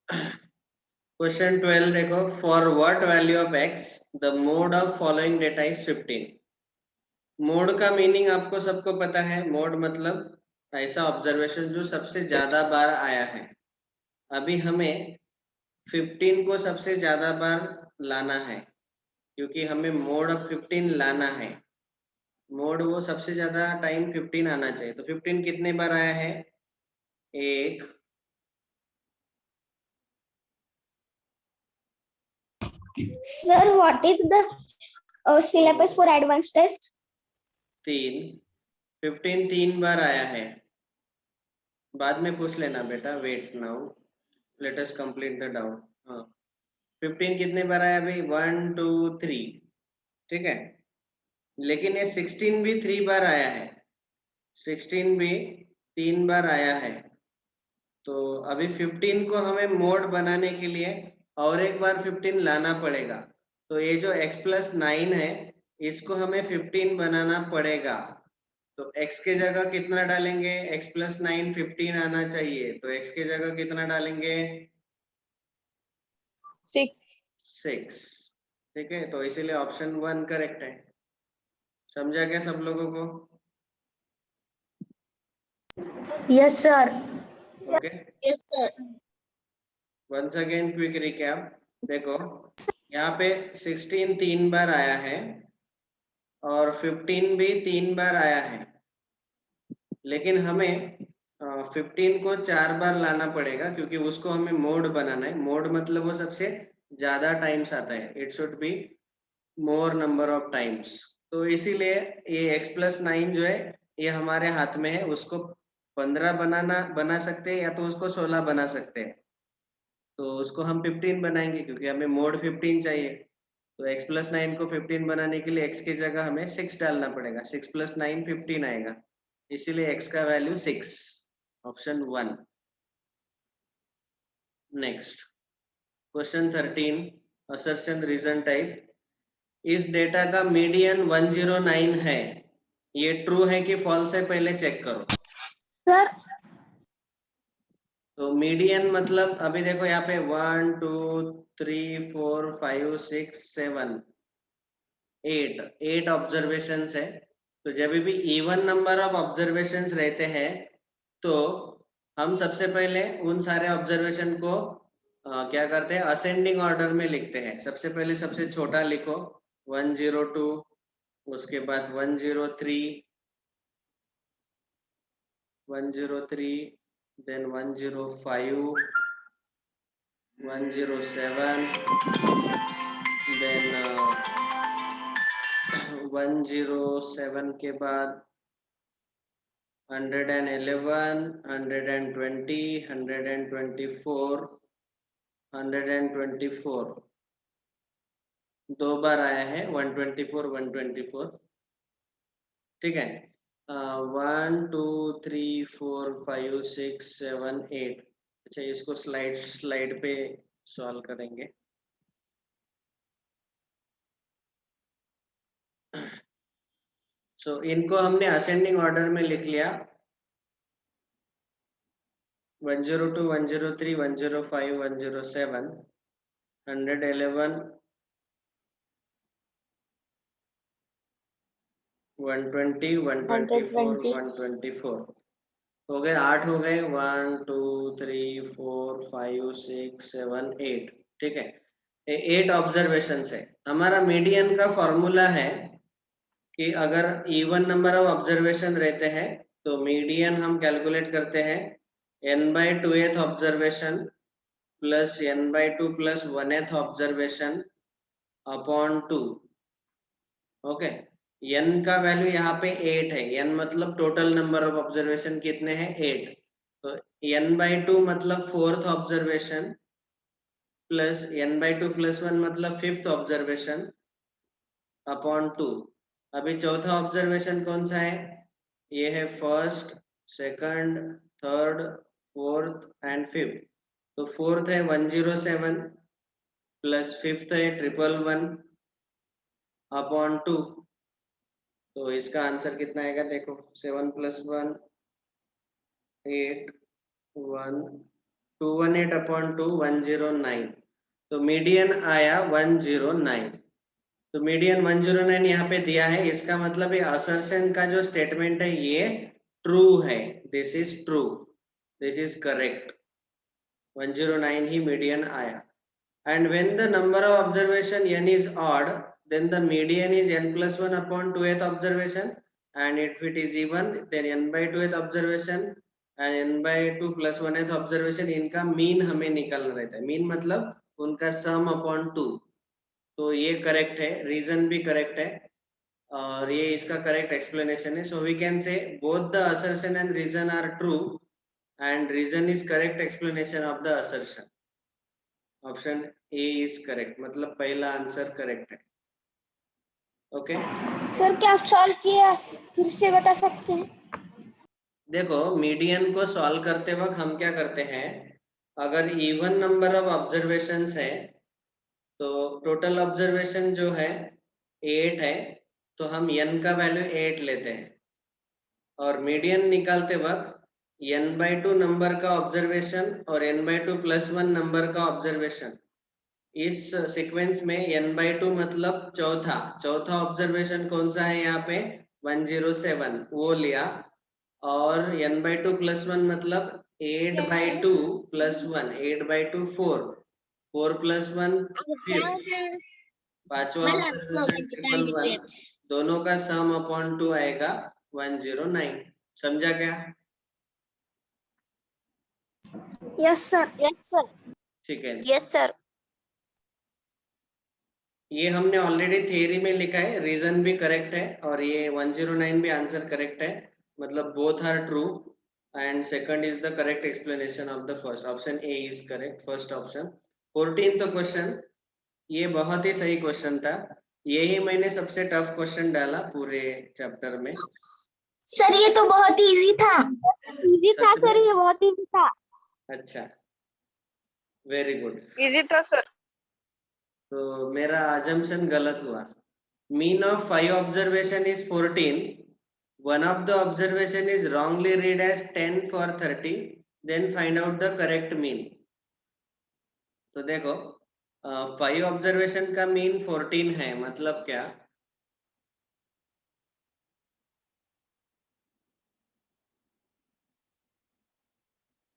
Question 12 देखो, for what value of x the mode of following data is 15। Mode का meaning आपको सबको पता है। मोड मतलब ऐसा ऑब्जर्वेशन जो सबसे ज्यादा बार आया है। अभी हमें 15 को सबसे ज्यादा बार लाना है, क्योंकि हमें मोड ऑफ 15 लाना है। मोड वो सबसे ज्यादा टाइम 15 आना चाहिए। तो 15 कितने बार आया है? एक, Sir, what is the syllabus for advanced test? 3। 15 3 बार आया है। बाद में पूछ लेना बेटा, wait now, let us complete the doubt. हाँ, 15 कितने बार आया भाई? 1 2 3, ठीक है। लेकिन ये 16 भी 3 बार आया है। 16 भी 3 बार आया है। तो अभी 15 को हमें मोड बनाने के लिए और एक बार 15 लाना पड़ेगा। तो ये जो x+9 है, इसको हमें 15 बनाना पड़ेगा। तो x के जगह कितना डालेंगे? x+9 15 आना चाहिए। तो x के जगह कितना डालेंगे? 6। ठीक है, तो इसीलिए ऑप्शन 1 करेक्ट है। समझा क्या सब लोगों को? Yes, sir. Okay, Yes, sir. Once again quick recap. देखो, यहाँ पे 16 3 बार आया है और 15 भी 3 बार आया है। लेकिन हमें 15 को 4 बार लाना पड़ेगा, क्योंकि उसको हमें मोड बनाना है। मोड मतलब वो सबसे ज्यादा टाइम्स आता है। It should be more number of times. तो इसीलिए ये x+9 जो है, ये हमारे हाथ में है। उसको 15 बना सकते हैं, या तो उसको 16 बना सकते हैं। तो उसको हम 15 बनाएंगे, क्योंकि हमें मोड 15 चाहिए। तो x+9 को 15 बनाने के लिए x की जगह हमें 6 डालना पड़ेगा। 6+9 15 आएगा, इसीलिए x का value 6, option 1। Next, question 13, assertion reason type. इस डेटा का मीडियन 109 है, ये ट्रू है कि फॉल्स है, पहले चेक करो। Sir, तो मीडियन मतलब अभी देखो यहाँ पे 1 2 3 4 5 6 7 8 ऑब्जर्वेशंस है। तो जब भी इवन नंबर ऑफ ऑब्जर्वेशंस रहते हैं, तो हम सबसे पहले उन सारे ऑब्जर्वेशन को क्या करते हैं? असेंडिंग ऑर्डर में लिखते हैं। सबसे पहले सबसे छोटा लिखो 102, उसके बाद 103, 103, then 105, 107, then 107 के बाद 111, 120, 124, 124 दो बार आया है। 124, 124, ठीक है। 1 2 3 4 5 6 7 8। अच्छा, इसको स्लाइड पे सॉल्व करेंगे। सो इनको हमने असेंडिंग ऑर्डर में लिख लिया। 102, 103, 105, 107, 111, 120, 124, 124 हो गए। 8 हो गए। 1 2 3 4 5 6 7 8, ठीक है। 8 ऑब्जर्वेशन है। हमारा मीडियन का फॉर्मूला है कि अगर इवन नंबर ऑफ ऑब्जर्वेशन रहते हैं, तो मीडियन हम कैलकुलेट करते हैं n/2th observation plus n/2 plus 1th observation upon 2। Okay, n का वैल्यू यहाँ पे 8 है। n मतलब टोटल नंबर ऑफ ऑब्जर्वेशन कितने हैं? 8। तो n/2 मतलब 4th observation plus n/2 plus 1 मतलब 5th ऑब्जर्वेशन अपॉन 2। अभी चौथा ऑब्जर्वेशन कौन सा है? ये है first, second, third, fourth and fifth. तो फोर्थ है 107 प्लस फिफ्थ है 111 अपॉन 2। तो इसका आंसर कितना आएगा? देखो, 7 + 1 8 1 218 अपॉन 2 109, तो मीडियन आया 109। तो मीडियन 109 यहाँ पे दिया है, इसका मतलब ये असर्शन का जो स्टेटमेंट है ये ट्रू है, this is true, this is correct, 109 he median आया। And when the number of observation n is odd, then the median is n plus 1 upon 2th observation, and if it is even, then n by 2th observation and n by 2 plus 1th observation, इनका mean हमें निकालना रहता है। Mean मतलब उनका सम upon 2। तो ये correct है, रीजन भी करेक्ट है, और ये इसका करेक्ट एक्सप्लेनेशन है। So we can say both the assertion and reason are true and reason is correct explanation of the assertion. Option A is correct, मतलब पहला आंसर करेक्ट है। ओके सर क्या आप सॉल्व किया, फिर से बता सकते हैं? देखो, मीडियन को सॉल्व करते वक्त हम क्या करते हैं, अगर इवन नंबर ऑफ ऑब्जर्वेशंस है तो टोटल ऑब्जर्वेशन जो है 8 है, तो हम n का वैल्यू 8 लेते हैं, और मीडियन निकालते वक्त n/2 नंबर का ऑब्जर्वेशन और n/2 + 1 नंबर का ऑब्जर्वेशन, इस सीक्वेंस में n/2 मतलब चौथा ऑब्जर्वेशन कौन सा है यहाँ पे 107, वो लिया, और n/2 + 1 मतलब 8/2 + 1, 8/2 4 + 1 5, पांचवा ऑब्जर्वेशन 111, दोनों का सम अपॉन 2 आएगा 109। समझा क्या? Yes sir. Yes sir. ठीक है, यस सर। ये हमने ऑलरेडी थियरी में लिखा है, रीजन भी करेक्ट है, और ये 109 भी आंसर करेक्ट है, मतलब both are true, and second is the correct explanation of the first. Option A is correct, first option. 14th question, ये बहुत ही सही क्वेश्चन था, यही मैंने सबसे टफ क्वेश्चन डाला पूरे चैप्टर में। सर ये तो बहुत इजी था। इजी था सच सर, में? ये बहुत इजी था। अच्छा, वेरी गुड। इजी था सर। तो मेरा assumption गलत हुआ। Mean of 5 observation is 14. One of the observation is wrongly read as 10 for 30. Then find out the correct mean. तो देखो, 5 ऑब्जर्वेशन का मीन 14 है, मतलब क्या?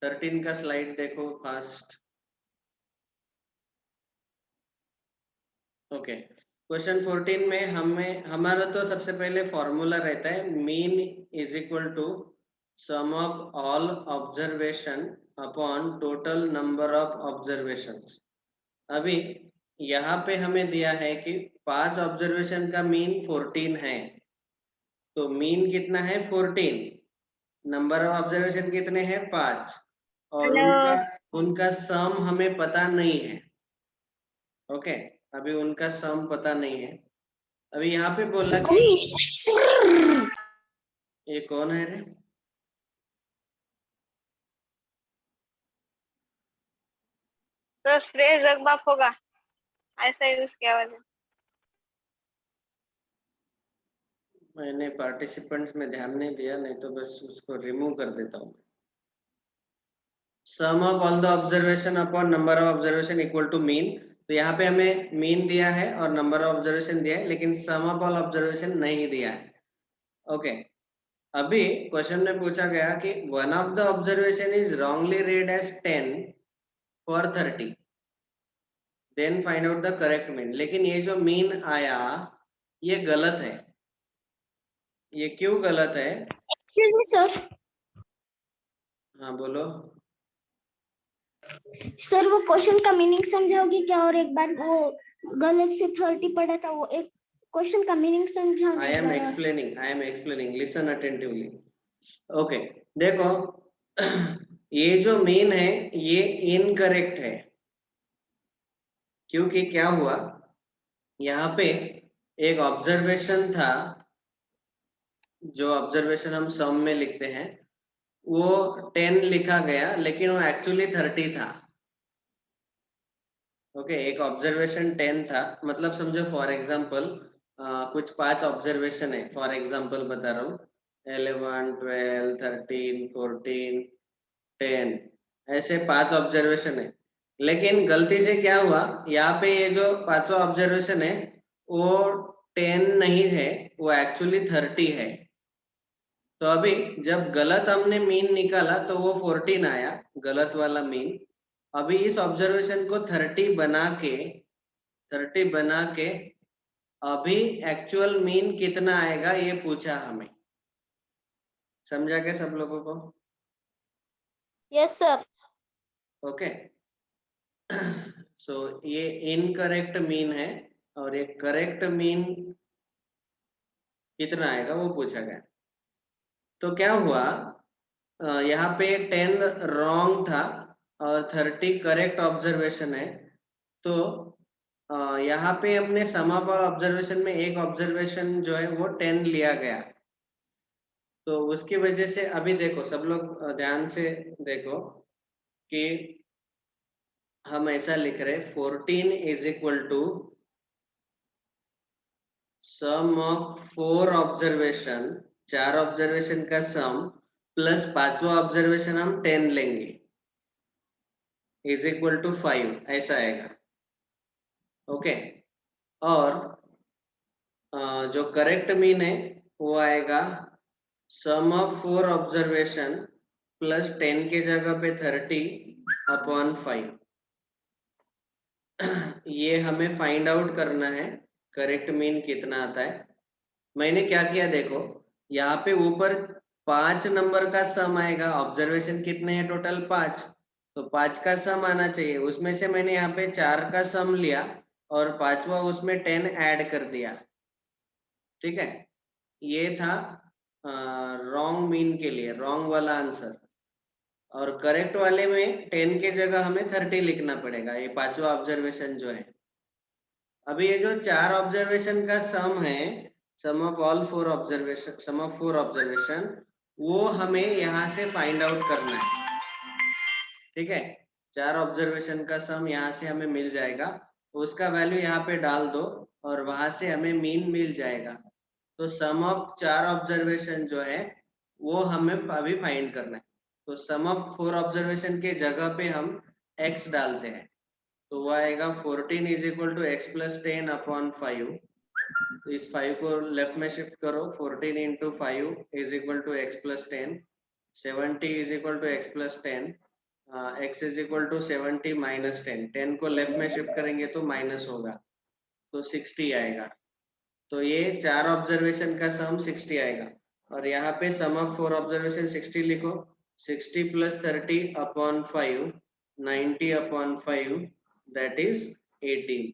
थर्टीन का स्लाइड देखो फास्ट। ओके, क्वेश्चन 14 में हमारा तो सबसे पहले फॉर्मूला रहता है, mean is equal to sum of all observation upon total number of observations. अभी यहाँ पे हमें दिया है कि 5 ऑब्जर्वेशन का मीन 14 है, तो मीन कितना है 14, नंबर ऑफ ऑब्जर्वेशन कितने हैं 5, और उनका सम हमें पता नहीं है। ओके, अभी उनका सम पता नहीं है। अभी यहाँ पे बोला कि ये कौन है रे? तो स्प्रे जगबाप होगा, ऐसा यूज किया हुआ है। मैंने पार्टिसिपेंट्स में ध्यान नहीं दिया, नहीं तो बस उसको रिमूव कर देता हूँ। Sum of all the observation upon number of observation equal to mean. तो यहाँ पे हमें मीन दिया है और नंबर ऑफ ऑब्जर्वेशन दिया है, लेकिन सम ऑफ ऑल ऑब्जर्वेशन नहीं दिया है। ओके, अभी क्वेश्चन में पूछा गया कि one of the observation is wrongly read as 10 for 30, then find out the correct mean. लेकिन ये जो मीन आया ये गलत है। ये क्यों गलत है? सर हाँ बोलो। सर वो क्वेश्चन का मीनिंग समझाओगे क्या? और एक बार वो गलत से 30 पढ़ा था, वो एक क्वेश्चन का मीनिंग समझाओगे? I am explaining, listen attentively. Okay, देखो ये जो मीन है ये इनकरेक्ट है, क्योंकि क्या हुआ, यहाँ पे एक ऑब्जर्वेशन था, जो ऑब्जर्वेशन हम सम में लिखते हैं वो 10 लिखा गया, लेकिन वो एक्चुअली 30 था। ओके, एक ऑब्जर्वेशन 10 था, मतलब समझो फॉर एग्जांपल कुछ 5 ऑब्जर्वेशन है, फॉर एग्जांपल बता रहा हूँ, 11 12 13 14 10, ऐसे 5 ऑब्जर्वेशन है, लेकिन गलती से क्या हुआ, यहाँ पे ये जो 5 ऑब्जर्वेशन है वो 10 नहीं है, वो एक्चुअली 30 है। तो अभी जब गलत हमने मीन निकाला तो वो 14 आया, गलत वाला मीन। अभी इस ऑब्जर्वेशन को 30 बना के अभी एक्चुअल मीन कितना आएगा ये पूछा हमें। समझा क्या सब लोगों को? Yes sir. ओके। सो ये इनकरेक्ट मीन है और ये करेक्ट मीन कितना आएगा वो पूछा गया। तो क्या हुआ, यहाँ पे 10 रॉन्ग था और 30 करेक्ट ऑब्जर्वेशन है। तो यहाँ पे हमने सम ऑफ ऑब्जर्वेशन में एक ऑब्जर्वेशन जो है वो 10 लिया गया। तो उसकी वजह से अभी देखो सब लोग ध्यान से देखो कि हम ऐसा लिख रहे 14 is equal to sum of 4 observation, 4 observation का सम प्लस 5वां ऑब्जर्वेशन हम 10 लेंगे, इज इक्वल टू 5, ऐसा आएगा। ओके। और जो करेक्ट मीन है वो आएगा सम ऑफ 4 ऑब्जर्वेशन प्लस 10 के जगह पे 30 अपॉन 5। ये हमें फाइंड आउट करना है करेक्ट मीन कितना आता है। मैंने क्या किया देखो, यहाँ पे ऊपर 5 नंबर का सम आएगा, ऑब्जर्वेशन कितने हैं टोटल 5, तो 5 का सम आना चाहिए। उसमें से मैंने यहाँ पे 4 का सम लिया और 5वां उसमें 10 ऐड कर दिया। ठीक है, ये था रॉन्ग मीन के लिए रॉन्ग वाला आंसर। और करेक्ट वाले में 10 के जगह हमें 30 लिखना पड़ेगा, ये 5वां ऑब्जर्वेशन जो है। अभी ये जो 4 ऑब्जर्वेशन का सम है, sum of all 4 observation, sum of 4 observation, वो हमें यहाँ से फाइंड आउट करना है। ठीक है, 4 ऑब्जर्वेशन का सम यहाँ से हमें मिल जाएगा, उसका वैल्यू यहाँ पे डाल दो और वहां से हमें मीन मिल जाएगा। तो सम ऑफ 4 ऑब्जर्वेशन जो है वो हमें अभी फाइंड करना है। तो सम ऑफ 4 ऑब्जर्वेशन के जगह पे हम x डालते हैं, तो वो आएगा 14 is equal to X plus 10 upon 5। तो इस 5 को लेफ्ट में शिफ्ट करो, 14 into 5 is equal to X plus 10, 70 is equal to X plus 10, x is equal to 70 minus 10, 10 को लेफ्ट में शिफ्ट करेंगे तो माइनस होगा, तो 60 आएगा। तो ये 4 ऑब्जर्वेशन का सम 60 आएगा। और यहाँ पे सम ऑफ 4 ऑब्जर्वेशन 60 लिखो, 60 plus 30 upon 5, 90 upon 5, that is 18।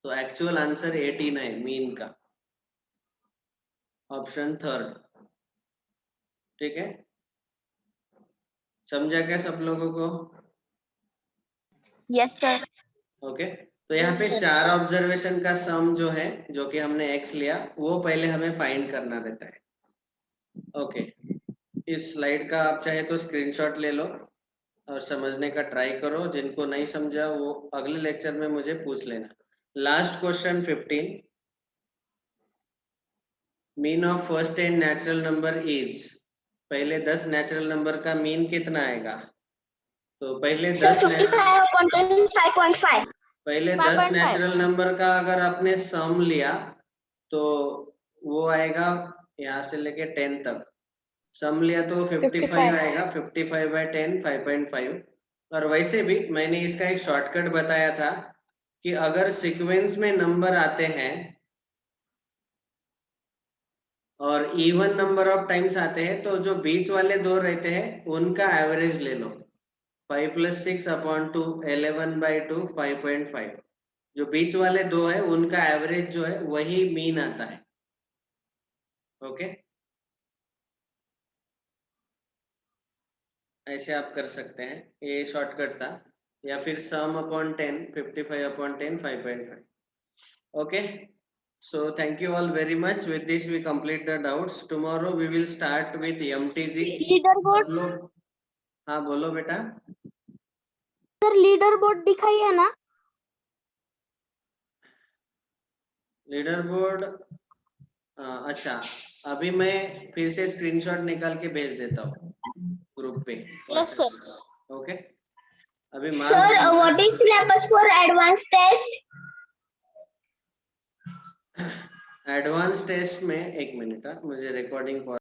तो एक्चुअल आंसर 18 है मीन का, ऑप्शन 3। ठीक है, समझा क्या सब लोगों को? Yes sir. ओके। तो यहाँ पे 4 ऑब्जर्वेशन का सम जो है, जो कि हमने x लिया, वो पहले हमें फाइंड करना रहता है। ओके, इस स्लाइड का आप चाहे तो स्क्रीनशॉट ले लो और समझने का ट्राई करो, जिनको नहीं समझा वो अगले लेक्चर में मुझे पूछ लेना। Last question 15, mean of first 10 natural number is, पहले 10 नेचुरल नंबर का मीन कितना आएगा? तो पहले 10 नेचुरल नंबर का अगर आपने सम लिया तो वो आएगा यहाँ से लेके 10 तक, सम लिया तो 55 आएगा, 55 बाय 10 5.5। और वैसे भी मैंने इसका एक शॉर्टकट बताया था कि अगर सीक्वेंस में नंबर आते हैं और इवन नंबर ऑफ टाइम्स आते हैं तो जो बीच वाले दो रहते हैं उनका एवरेज ले लो, 5 प्लस 6 अपॉन 2, 11 बाई 2 5.5। जो बीच वाले दो है उनका एवरेज जो है वही मीन आता है। ओके, ऐसे आप कर सकते हैं, ये शॉर्टकट था। या फिर सम upon 10, 55 upon 10 5.5। Okay, so thank you all very much. With this we complete the doubts. Tomorrow we will start with MTG. Leader board, सब लोग, हाँ बोलो बेटा। सर लीडर बोर्ड दिखाई है ना? लीडर बोर्ड, अच्छा, अभी मैं फिर से स्क्रीनशॉट निकाल के भेज देता हूँ ग्रुप पे। Yes sir. ओके अभी Sir, what is syllabus for advanced test? Advance test में एक मिनट मुझे रिकॉर्डिंग